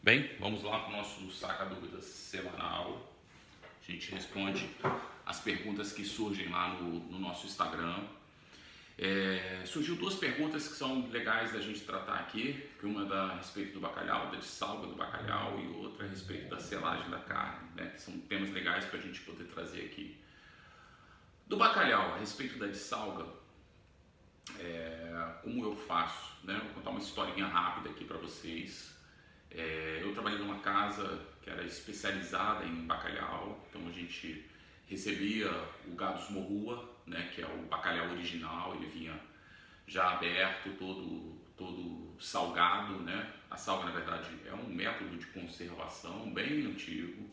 Bem, vamos lá para o nosso Saca Dúvidas semanal. A gente responde as perguntas que surgem lá no nosso Instagram. Surgiu duas perguntas que são legais da gente tratar aqui, que uma é a respeito do bacalhau, da dessalga do bacalhau, e outra a respeito da selagem da carne, né? Que são temas legais para a gente poder trazer aqui. Do bacalhau, a respeito da dessalga, como eu faço, né? Vou contar uma historinha rápida aqui para vocês. Eu trabalhei numa casa que era especializada em bacalhau, então a gente recebia o gado morrua, né, que é o bacalhau original, ele vinha já aberto, todo salgado, né? A salga, na verdade, é um método de conservação bem antigo.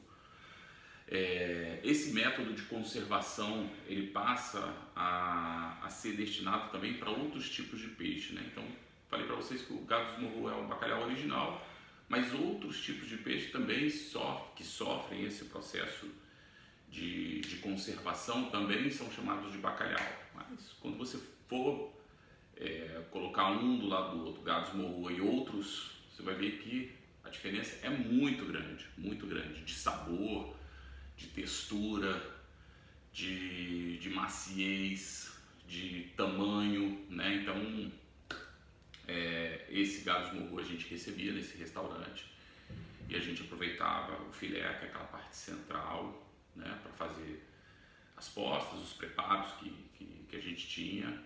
Esse método de conservação ele passa a ser destinado também para outros tipos de peixe, né? Então, falei para vocês que o gado morrua é o bacalhau original, mas outros tipos de peixe também que sofrem esse processo de conservação também são chamados de bacalhau. Mas quando você for colocar um do lado do outro, gado morrua e outros, você vai ver que a diferença é muito grande, de sabor, de textura, de maciez, de tamanho, né? Então, esse gado morrua a gente recebia nesse restaurante e a gente aproveitava o filé, que é aquela parte central, né, para fazer as postas, os preparos que a gente tinha,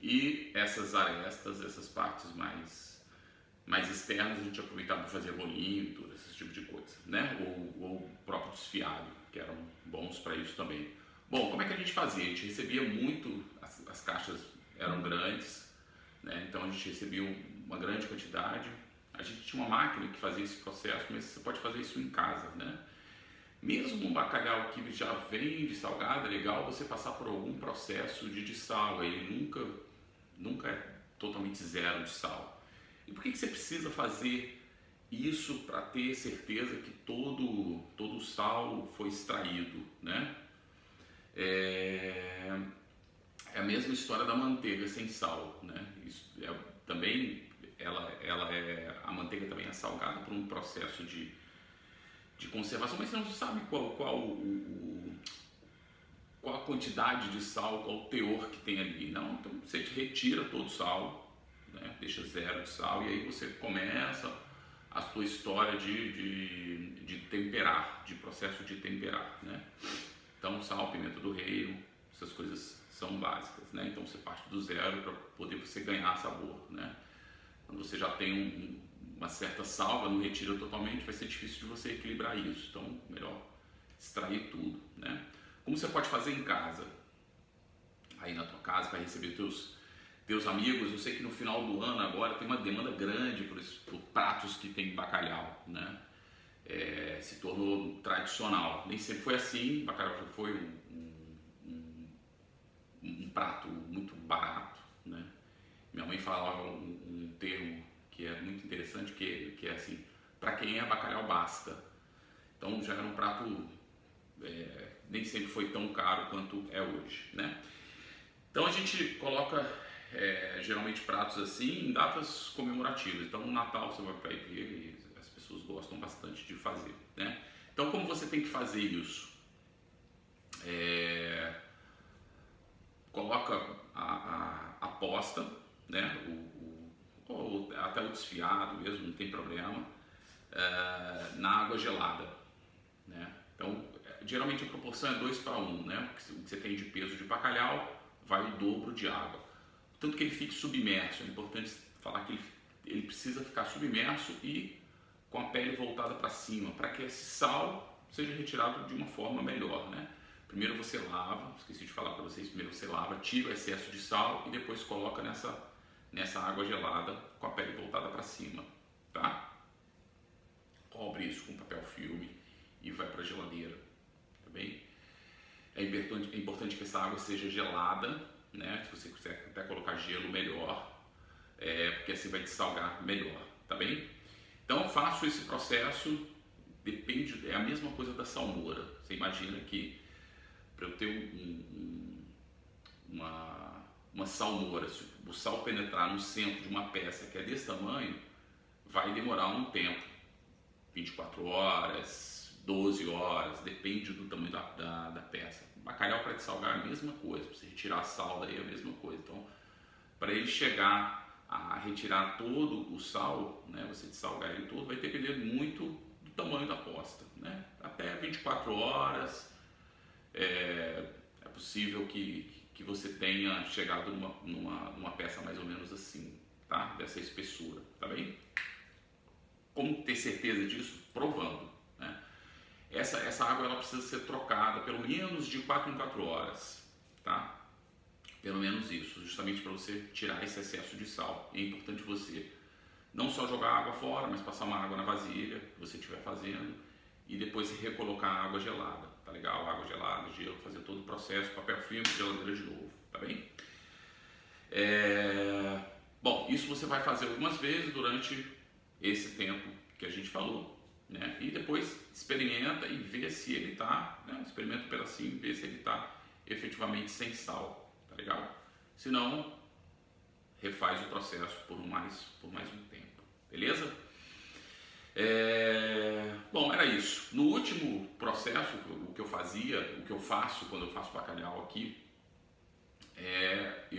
e essas arestas, essas partes mais externas a gente aproveitava para fazer bolinho e tudo, esse tipo de coisa, né? Ou o próprio desfiado, que eram bons para isso também. Bom, como é que a gente fazia? A gente recebia muito, as caixas eram grandes, né? Então a gente recebia uma grande quantidade. A gente tinha uma máquina que fazia esse processo, mas você pode fazer isso em casa, né? Mesmo um bacalhau que já vem de salgado, é legal você passar por algum processo de dessal, ele nunca é totalmente zero de sal. E por que você precisa fazer isso para ter certeza que todo o sal foi extraído, né? É a mesma história da manteiga sem sal, né? Isso também a manteiga também é salgada por um processo de conservação, mas você não sabe qual a quantidade de sal, qual o teor que tem ali, não? Então você retira todo o sal, né? Deixa zero de sal e aí você começa a sua história de temperar, de processo de temperar, né? Então sal, pimenta do reino, essas coisas são básicas, né? Então você parte do zero para poder você ganhar sabor, né? Quando você já tem uma certa salga, não retira totalmente, vai ser difícil de você equilibrar isso. Então, melhor extrair tudo, né? Como você pode fazer em casa? Aí na tua casa, para receber teus amigos. Eu sei que no final do ano agora tem uma demanda grande por pratos que tem bacalhau, né? Se tornou tradicional. Nem sempre foi assim. Bacalhau já foi um prato muito barato, né? Minha mãe falava um termo que é muito interessante, que é assim, para quem é bacalhau basta. Então já era um prato, nem sempre foi tão caro quanto é hoje, né? Então a gente coloca geralmente pratos assim em datas comemorativas. Então no Natal você vai ver e as pessoas gostam bastante de fazer, né? Então como você tem que fazer isso? Coloca a posta, né? Ou até o desfiado mesmo, não tem problema, na água gelada, né? Então, geralmente a proporção é 2 para 1, né? O que você tem de peso de bacalhau vai o dobro de água. Tanto que ele fique submerso, é importante falar que ele precisa ficar submerso e com a pele voltada para cima, para que esse sal seja retirado de uma forma melhor, né? Primeiro você lava, esqueci de falar para vocês, primeiro você lava, tira o excesso de sal e depois coloca nessa água gelada com a pele voltada para cima, tá? Cobre isso com papel filme e vai para a geladeira, tá bem? É importante que essa água seja gelada, né? Se você quiser até colocar gelo, melhor, porque assim vai dessalgar melhor, tá bem? Então eu faço esse processo, é a mesma coisa da salmoura. Você imagina que para eu ter uma salmoura, se o sal penetrar no centro de uma peça que é desse tamanho, vai demorar um tempo, 24 horas, 12 horas, depende do tamanho da peça. Bacalhau para dessalgar é a mesma coisa, para você retirar a sal daí é a mesma coisa. Então, para ele chegar a retirar todo o sal, né, você dessalgar ele todo, vai depender muito do tamanho da posta, né? Até 24 horas é possível que você tenha chegado numa peça mais ou menos assim, tá? Dessa espessura, tá bem? Como ter certeza disso? Provando, né? Essa água ela precisa ser trocada pelo menos de 4 em 4 horas, tá? Pelo menos isso, justamente para você tirar esse excesso de sal. É importante você não só jogar a água fora, mas passar uma água na vasilha que você estiver fazendo e depois recolocar a água gelada, tá legal? Água gelada, gelo, fazer todo o processo, papel filme, geladeira de novo, tá bem? Bom, isso você vai fazer algumas vezes durante esse tempo que a gente falou, né? E depois experimenta e vê se ele tá, né? Experimenta um pedacinho e vê se ele tá efetivamente sem sal. Legal? Se não, refaz o processo por mais um tempo, beleza? Bom, era isso. No último processo, o que eu faço quando eu faço bacalhau aqui,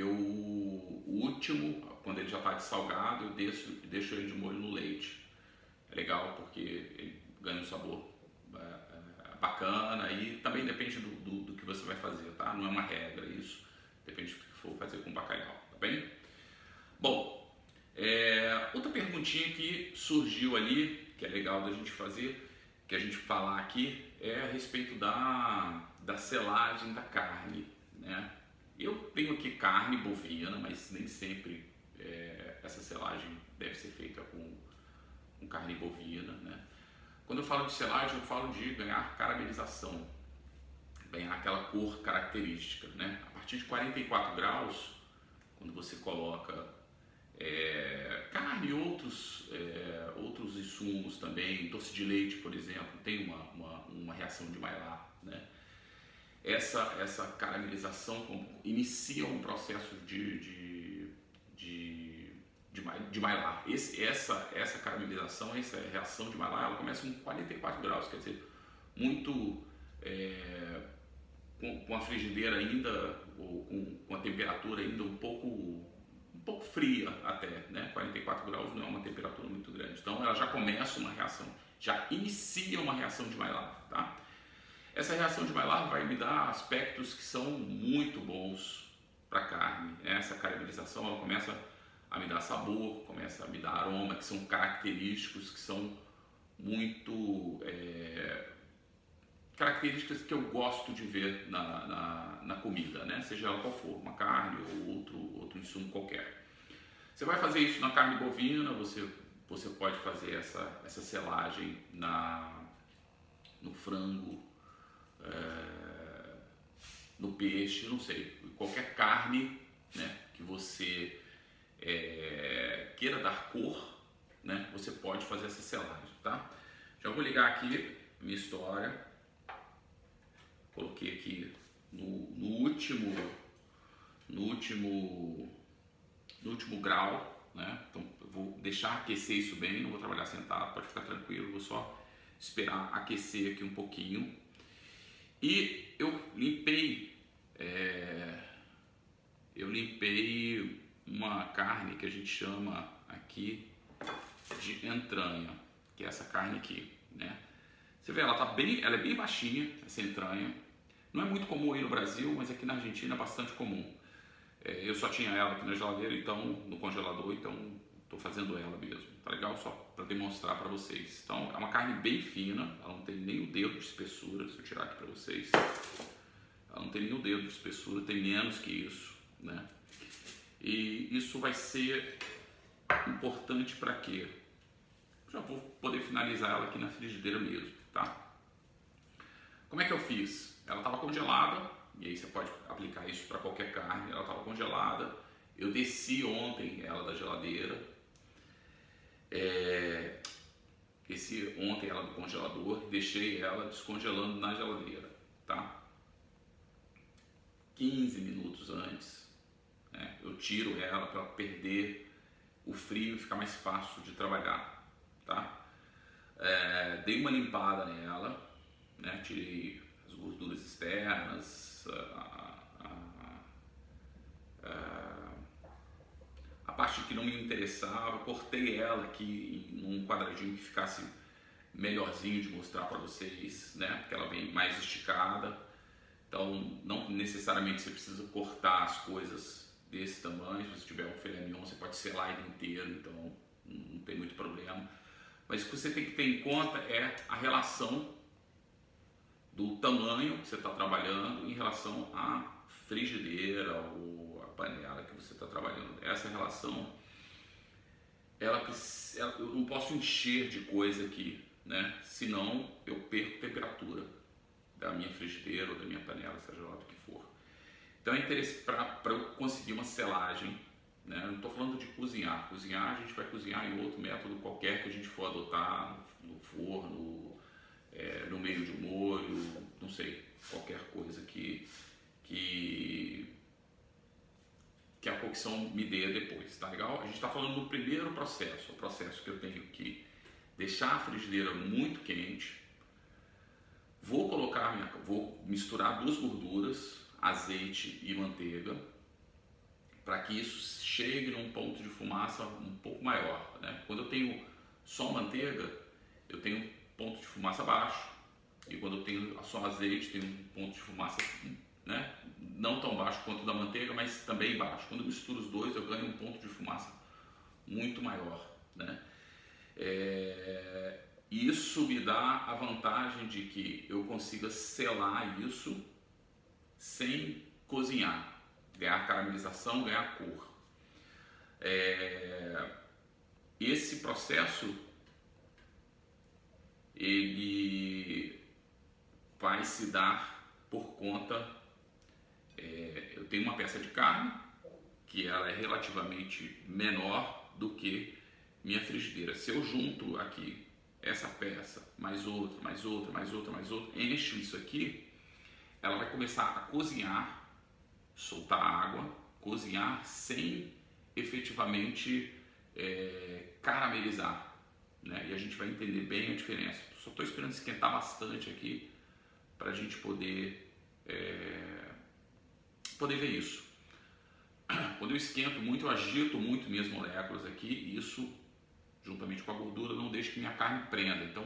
o último, quando ele já está dessalgado, eu deixo ele de molho no leite. É legal porque ele ganha um sabor bacana e também depende do que você vai fazer, tá? Não é uma regra isso. Depende do que for fazer com bacalhau, tá bem? Bom, outra perguntinha que surgiu ali, que é legal da gente fazer, que a gente falar aqui, é a respeito da selagem da carne, né? Eu tenho aqui carne bovina, mas nem sempre essa selagem deve ser feita com carne bovina, né? Quando eu falo de selagem, eu falo de ganhar caramelização, ganhar aquela cor característica, né? A partir de 44 graus, quando você coloca carne e outros insumos também, doce de leite, por exemplo, tem uma reação de Maillard, né? Essa caramelização inicia um processo de Maillard. Essa caramelização, essa reação de Maillard, ela começa com 44 graus, quer dizer, muito com a frigideira ainda, ou com a temperatura ainda um pouco fria até, né? 44 graus não é uma temperatura muito grande. Então ela já começa uma reação, já inicia uma reação de Maillard, tá? Essa reação de Maillard vai me dar aspectos que são muito bons para a carne. Essa caramelização ela começa a me dar sabor, começa a me dar aroma, que são característicos, que são muito características que eu gosto de ver na comida, né? Seja ela qual for, uma carne ou outro insumo qualquer. Você vai fazer isso na carne bovina, você pode fazer essa selagem no frango, no peixe, não sei, qualquer carne, né, que você queira dar cor, né, você pode fazer essa selagem, tá? Já vou ligar aqui a minha história. Coloquei aqui no último grau, né? Então eu vou deixar aquecer isso bem, não vou trabalhar sentado, pode ficar tranquilo, vou só esperar aquecer aqui um pouquinho. E eu limpei uma carne que a gente chama aqui de entranha, que é essa carne aqui, né? Você vê, ela é bem baixinha, essa entranha. Não é muito comum aí no Brasil, mas aqui na Argentina é bastante comum. Eu só tinha ela aqui na geladeira, então no congelador, então estou fazendo ela mesmo. Tá legal? Só para demonstrar para vocês. Então é uma carne bem fina, ela não tem nem o dedo de espessura. Se eu tirar aqui para vocês, ela não tem nem o dedo de espessura, tem menos que isso, né? E isso vai ser importante para quê? Já vou poder finalizar ela aqui na frigideira mesmo, tá? Como é que eu fiz? Ela estava congelada, e aí você pode aplicar isso para qualquer carne. Ela estava congelada, eu desci ontem ela da geladeira, desci ontem ela do congelador, deixei ela descongelando na geladeira, tá? 15 minutos antes, né, eu tiro ela para perder o frio e ficar mais fácil de trabalhar, tá? dei uma limpada nela, né? Tirei as gorduras externas, a parte que não me interessava, cortei ela aqui num quadradinho que ficasse melhorzinho de mostrar para vocês, né? Porque ela vem mais esticada. Então, não necessariamente você precisa cortar as coisas desse tamanho. Se você tiver um filé mignon, você pode selar ele inteiro, então não tem muito problema. Mas o que você tem que ter em conta é a relação do tamanho que você está trabalhando em relação à frigideira ou à panela que você está trabalhando. Essa relação, eu não posso encher de coisa aqui, né? Senão eu perco temperatura da minha frigideira ou da minha panela, seja lá do que for. Então é interessante para eu conseguir uma selagem, né? Eu não estou falando de cozinhar. Cozinhar a gente vai cozinhar em outro método qualquer que a gente for adotar, no forno, no meio de um molho, não sei, qualquer coisa que a cocção me dê depois, tá legal? A gente está falando do primeiro processo, o processo que eu tenho que deixar a frigideira muito quente, vou misturar duas gorduras, azeite e manteiga, para que isso chegue num ponto de fumaça um pouco maior, né? Quando eu tenho só manteiga, eu tenho um ponto de fumaça baixo, e quando eu tenho só azeite, tem um ponto de fumaça, né, não tão baixo quanto o da manteiga, mas também baixo. Quando eu misturo os dois, eu ganho um ponto de fumaça muito maior, né? Isso me dá a vantagem de que eu consiga selar isso sem cozinhar, ganhar caramelização, ganhar cor. Esse processo ele vai se dar por conta, eu tenho uma peça de carne que ela é relativamente menor do que minha frigideira. Se eu junto aqui essa peça, mais outra, mais outra, mais outra, mais outra, encho isso aqui, ela vai começar a cozinhar, soltar água, cozinhar sem efetivamente caramelizar, né? E a gente vai entender bem a diferença. Só estou esperando esquentar bastante aqui para a gente poder ver isso. Quando eu esquento muito, eu agito muito minhas moléculas aqui, e isso, juntamente com a gordura, não deixa que minha carne prenda. Então,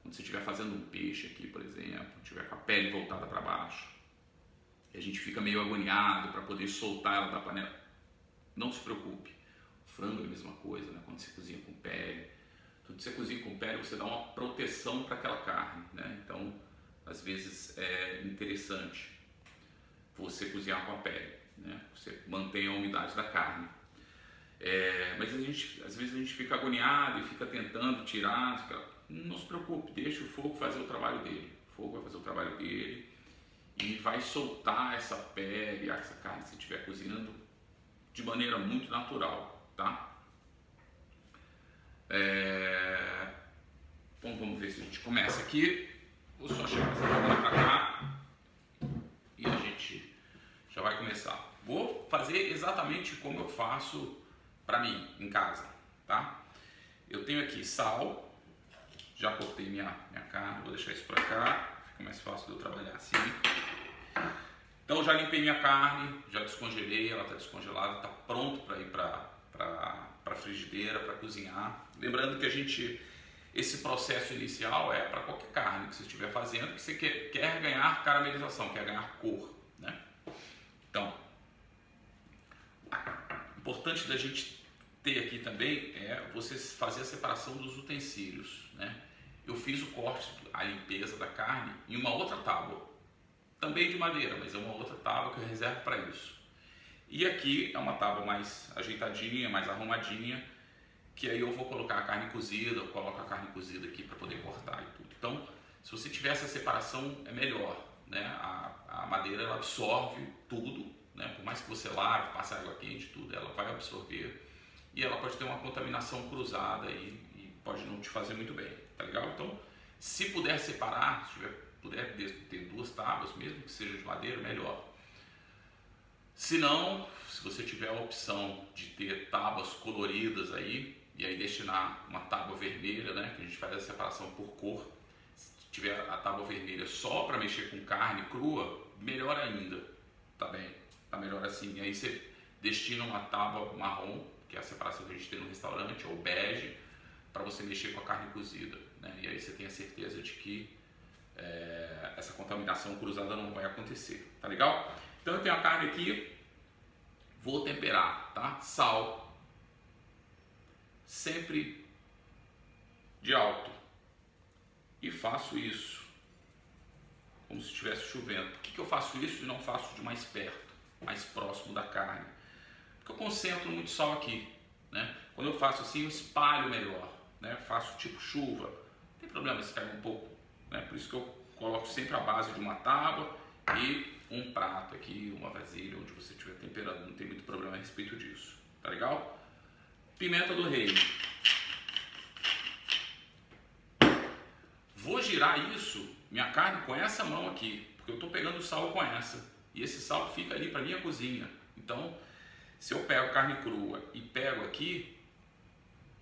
quando você estiver fazendo um peixe aqui, por exemplo, estiver com a pele voltada para baixo, e a gente fica meio agoniado para poder soltar ela da panela, não se preocupe. O frango é a mesma coisa, né? Quando você cozinha com pele, tudo que você cozinha com pele, você dá uma proteção para aquela carne, né? Então, às vezes é interessante você cozinhar com a pele, né? Você mantém a umidade da carne. Mas às vezes a gente fica agoniado e fica tentando tirar. Não se preocupe, deixa o fogo fazer o trabalho dele. O fogo vai fazer o trabalho dele e vai soltar essa pele, essa carne, se estiver cozinhando, de maneira muito natural, tá? Bom, vamos ver se a gente começa aqui. Vou só chegar essa câmera para cá e a gente já vai começar. Vou fazer exatamente como eu faço para mim em casa, tá? Eu tenho aqui sal, já cortei minha carne, vou deixar isso para cá, fica mais fácil de eu trabalhar assim. Então já limpei minha carne, já descongelei, ela está descongelada, está pronto para ir para frigideira, para cozinhar. Lembrando que esse processo inicial é para qualquer carne que você estiver fazendo, que você quer ganhar caramelização, quer ganhar cor, né? Então, importante da gente ter aqui também é você fazer a separação dos utensílios, né? Eu fiz o corte, a limpeza da carne em uma outra tábua, também de madeira, mas é uma outra tábua que eu reservo para isso. E aqui é uma tábua mais ajeitadinha, mais arrumadinha, que aí eu vou colocar a carne cozida, eu coloco a carne cozida aqui para poder cortar e tudo. Então, se você tiver essa separação, é melhor, né? A madeira ela absorve tudo, né? Por mais que você lave, passe água quente, tudo, ela vai absorver e ela pode ter uma contaminação cruzada e pode não te fazer muito bem, tá legal? Então, se puder separar, se puder ter duas tábuas, mesmo que seja de madeira, melhor. Se não, se você tiver a opção de ter tábuas coloridas aí, e aí destinar uma tábua vermelha, né, que a gente faz a separação por cor, tiver a tábua vermelha só para mexer com carne crua, melhor ainda, tá bem? Tá melhor assim. E aí você destina uma tábua marrom, que é a separação que a gente tem no restaurante, ou bege, para você mexer com a carne cozida, né? E aí você tem a certeza de que essa contaminação cruzada não vai acontecer, tá legal? Então eu tenho a carne aqui, vou temperar, tá? Sal, sempre de alto, e faço isso como se estivesse chovendo. Por que eu faço isso e não faço de mais perto, mais próximo da carne? Porque eu concentro muito sal aqui, né? Quando eu faço assim, eu espalho melhor, né? Faço tipo chuva, não tem problema se cair um pouco, né? Por isso que eu coloco sempre a base de uma tábua e um prato aqui, uma vasilha, onde você estiver temperando, não tem muito problema a respeito disso, tá legal? Pimenta do reino. Vou girar isso, minha carne, com essa mão aqui, porque eu estou pegando o sal com essa, e esse sal fica ali para minha cozinha. Então, se eu pego carne crua e pego aqui,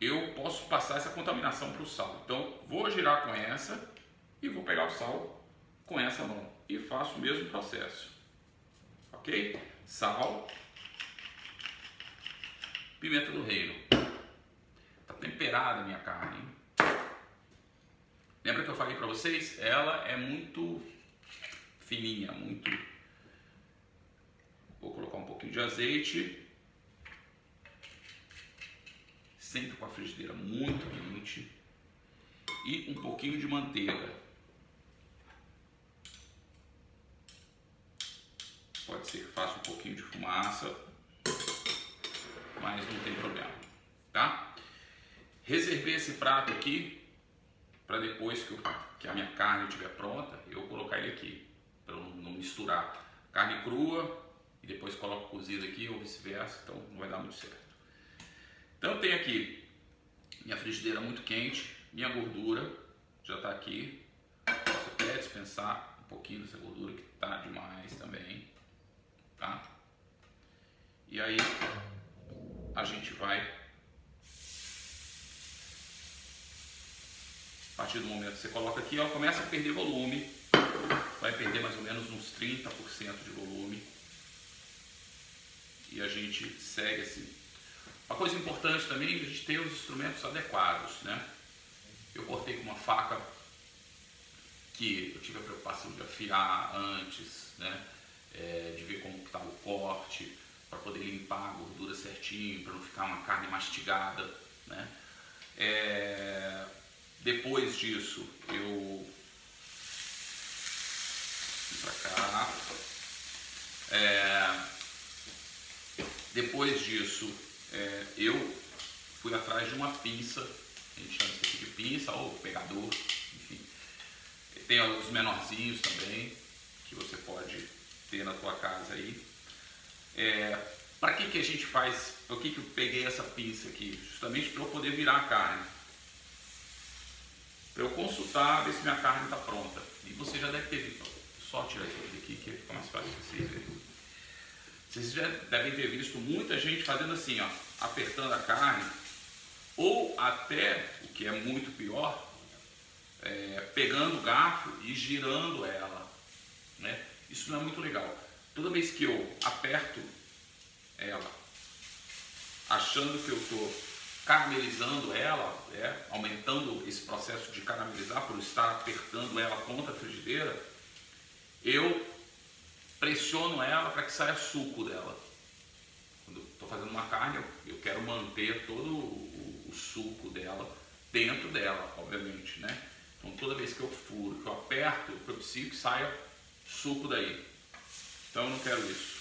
eu posso passar essa contaminação para o sal. Então, vou girar com essa e vou pegar o sal com essa mão e faço o mesmo processo, ok? Sal, pimenta do reino. Tá temperada a minha carne, hein? Lembra que eu falei para vocês? Ela é muito fininha, muito... Vou colocar um pouquinho de azeite, sempre com a frigideira muito quente, e um pouquinho de manteiga. Pode ser que faça um pouquinho de fumaça, mas não tem problema, tá? Reservei esse prato aqui para depois que a minha carne estiver pronta, eu colocar ele aqui, para não misturar carne crua e depois coloco cozida aqui ou vice-versa, então não vai dar muito certo. Então eu tenho aqui minha frigideira muito quente, minha gordura já está aqui, posso até dispensar um pouquinho dessa gordura que está demais também, tá? E aí a gente vai... A partir do momento que você coloca aqui, ela começa a perder volume, vai perder mais ou menos uns 30% de volume, e a gente segue assim. Uma coisa importante também é a gente ter os instrumentos adequados, né? Eu cortei com uma faca que eu tive a preocupação de afiar antes, né? De ver como estava o corte, para poder limpar a gordura certinho, para não ficar uma carne mastigada, né? Depois disso, eu vim pra cá. Depois disso, eu fui atrás de uma pinça, a gente chama isso aqui de pinça ou pegador, enfim. Tem os menorzinhos também, que você pode ter na tua casa aí. Para que a gente faz, por que eu peguei essa pinça aqui? Justamente para eu poder virar a carne. Para eu consultar, ver se minha carne está pronta. E você já deve ter visto, só tirar isso daqui que fica mais fácil de vocês verem. Vocês já devem ter visto muita gente fazendo assim, ó, apertando a carne, ou até, o que é muito pior, pegando o garfo e girando ela, né? Isso não é muito legal. Toda vez que eu aperto ela, achando que eu estou caramelizando ela, aumentando esse processo de caramelizar por estar apertando ela contra a frigideira, eu pressiono ela para que saia suco dela. Quando eu estou fazendo uma carne, eu quero manter todo o suco dela dentro dela, obviamente, né? Então toda vez que eu furo, que eu aperto, eu propicio que saia suco daí. Então eu não quero isso.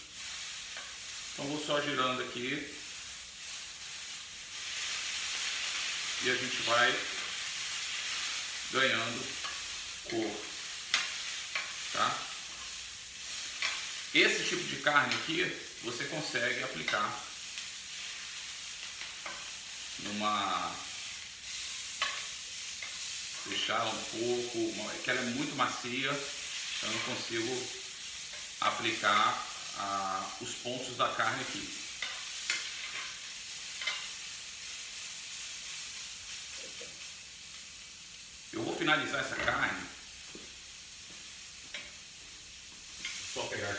Então vou só girando aqui. E a gente vai ganhando cor, tá? Esse tipo de carne aqui você consegue aplicar deixar ela um pouco, que ela é muito macia, eu não consigo aplicar os pontos da carne aqui. Eu vou finalizar essa carne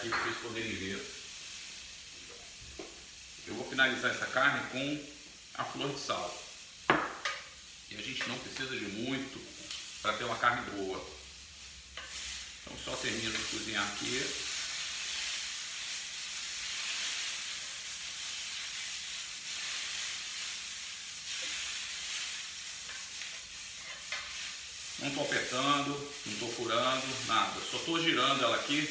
aqui para vocês poderem ver. Eu vou finalizar essa carne com a flor de sal. E a gente não precisa de muito para ter uma carne boa. Então só termino de cozinhar aqui. Não estou apertando, não estou furando, nada. Só estou girando ela aqui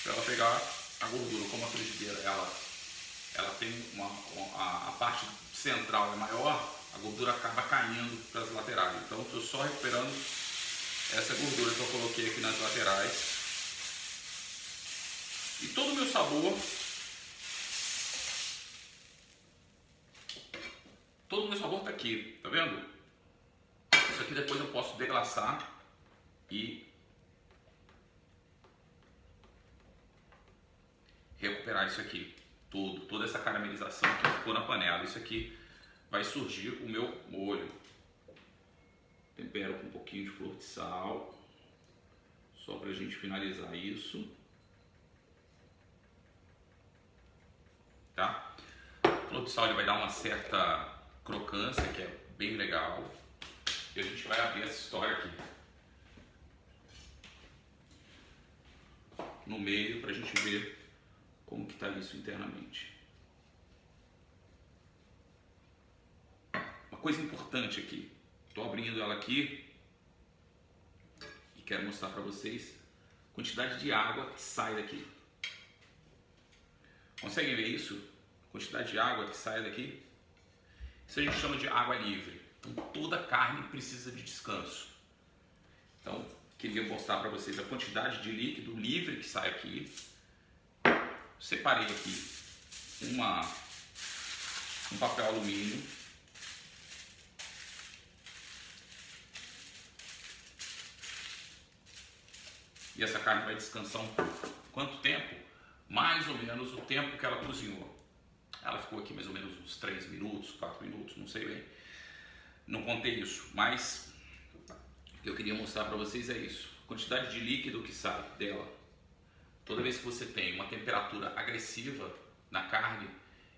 para ela pegar a gordura. Como a frigideira ela tem a parte central é maior, a gordura acaba caindo para as laterais. Então estou só recuperando essa gordura que eu coloquei aqui nas laterais. E todo o meu sabor, está aqui, tá vendo? Isso aqui depois eu posso deglaçar e recuperar isso aqui, toda essa caramelização que ficou na panela. Isso aqui vai surgir o meu molho. Tempero com um pouquinho de flor de sal, só para a gente finalizar isso, tá? A flor de sal ele vai dar uma certa crocância que é bem legal. E a gente vai abrir essa história aqui no meio para a gente ver como que está isso internamente. Uma coisa importante aqui, estou abrindo ela aqui e quero mostrar para vocês a quantidade de água que sai daqui. Conseguem ver isso? A quantidade de água que sai daqui? Isso a gente chama de água livre. Então, toda carne precisa de descanso. Então, queria mostrar para vocês a quantidade de líquido livre que sai aqui. Separei aqui um papel alumínio. E essa carne vai descansar um pouco. Quanto tempo? Mais ou menos o tempo que ela cozinhou. Ela ficou aqui mais ou menos uns 3 minutos, 4 minutos, não sei bem. Não contei isso, mas o que eu queria mostrar para vocês é isso. A quantidade de líquido que sai dela. Toda vez que você tem uma temperatura agressiva na carne,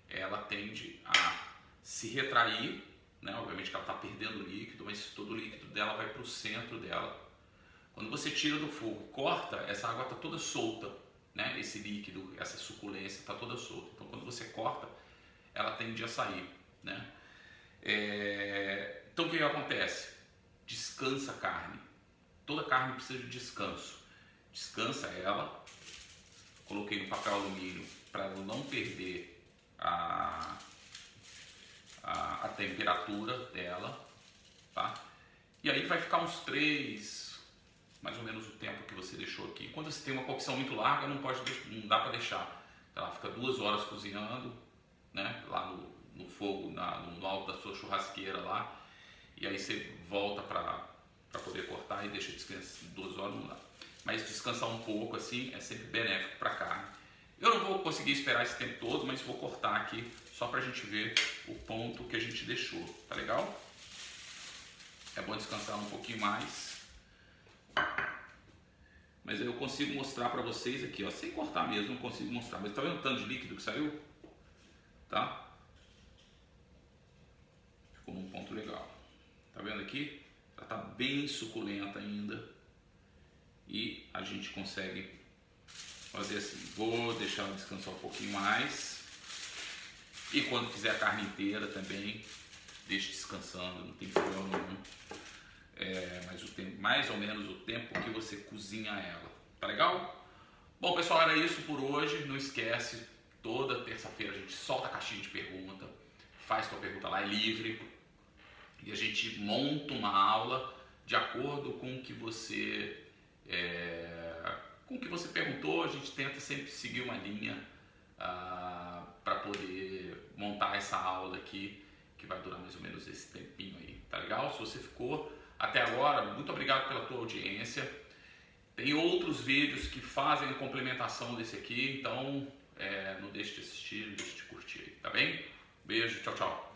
ela tende a se retrair, né? Obviamente que ela está perdendo líquido, mas todo o líquido dela vai para o centro dela. Quando você tira do fogo, corta, essa água está toda solta, né? Esse líquido, essa suculência está toda solta. Então quando você corta, ela tende a sair, né? Então o que acontece? Descansa a carne. Toda carne precisa de descanso. Descansa ela. Coloquei no papel alumínio para ela não perder a temperatura dela, tá? E aí vai ficar uns 3, mais ou menos o tempo que você deixou aqui. Quando você tem uma cocção muito larga, não dá para deixar. Ela fica 2 horas cozinhando, né? Lá no fogo, no alto da sua churrasqueira lá. E aí você volta para poder cortar e deixa descansar 2 horas, não dá. Mas descansar um pouco assim é sempre benéfico para a carne. Eu não vou conseguir esperar esse tempo todo, mas vou cortar aqui só para a gente ver o ponto que a gente deixou, tá legal? É bom descansar um pouquinho mais. Mas eu consigo mostrar para vocês aqui, ó, sem cortar mesmo, não consigo mostrar. Mas tá vendo o tanto de líquido que saiu? Tá? Ficou num ponto legal. Tá vendo aqui? Ela tá bem suculenta ainda. E a gente consegue fazer assim. Vou deixar ela descansar um pouquinho mais. E quando fizer a carne inteira também, deixe descansando, não tem problema nenhum. Mas o tempo, mais ou menos o tempo que você cozinha ela. Tá legal? Bom, pessoal, era isso por hoje. Não esquece, toda terça-feira a gente solta a caixinha de pergunta. Faz tua pergunta lá, é livre. E a gente monta uma aula de acordo com o que você perguntou. A gente tenta sempre seguir uma linha para poder montar essa aula aqui, que vai durar mais ou menos esse tempinho aí, tá legal? Se você ficou até agora, muito obrigado pela tua audiência. Tem outros vídeos que fazem a complementação desse aqui, então não deixe de assistir, não deixe de curtir aí, tá bem? Beijo, tchau, tchau.